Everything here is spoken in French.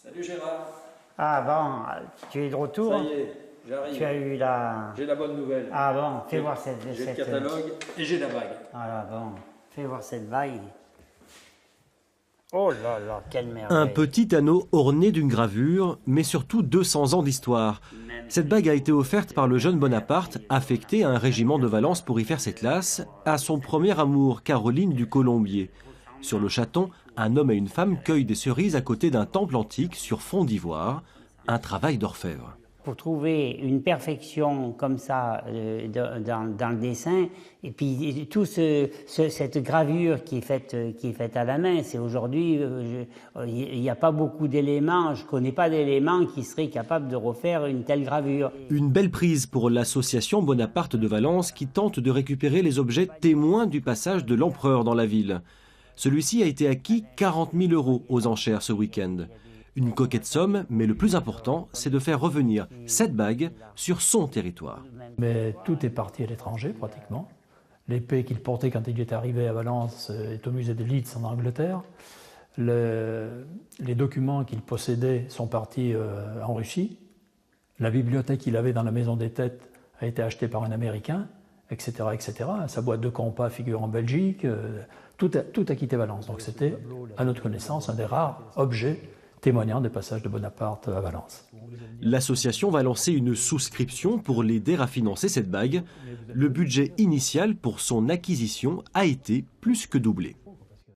Salut Gérard. Ah bon, tu es de retour? Ça y est, j'arrive. Tu as eu la... J'ai la bonne nouvelle. Ah bon, fais voir cette... J'ai le catalogue et j'ai la bague. Voilà, bon, fais voir cette bague. Oh là là, quelle merveille. Un petit anneau orné d'une gravure, mais surtout 200 ans d'histoire. Cette bague a été offerte par le jeune Bonaparte, affecté à un régiment de Valence pour y faire ses classes, à son premier amour, Caroline du Colombier. Sur le chaton, un homme et une femme cueillent des cerises à côté d'un temple antique sur fond d'ivoire, un travail d'orfèvre. Pour trouver une perfection comme ça dans le dessin, et puis tout cette gravure qui est faite à la main, c'est aujourd'hui, il n'y a pas beaucoup d'éléments, je ne connais pas d'éléments qui seraient capables de refaire une telle gravure. Une belle prise pour l'association Bonaparte de Valence qui tente de récupérer les objets témoins du passage de l'empereur dans la ville. Celui-ci a été acquis 40 000 € aux enchères ce week-end. Une coquette somme, mais le plus important, c'est de faire revenir cette bague sur son territoire. Mais tout est parti à l'étranger, pratiquement. L'épée qu'il portait quand il est arrivé à Valence est au musée de Leeds, en Angleterre. Les documents qu'il possédait sont partis en Russie. La bibliothèque qu'il avait dans la Maison des Têtes a été achetée par un Américain, etc., etc. Sa boîte de compas figure en Belgique. Tout a quitté Valence. Donc c'était, à notre connaissance, un des rares objets témoignant des passages de Bonaparte à Valence. L'association va lancer une souscription pour l'aider à financer cette bague. Le budget initial pour son acquisition a été plus que doublé.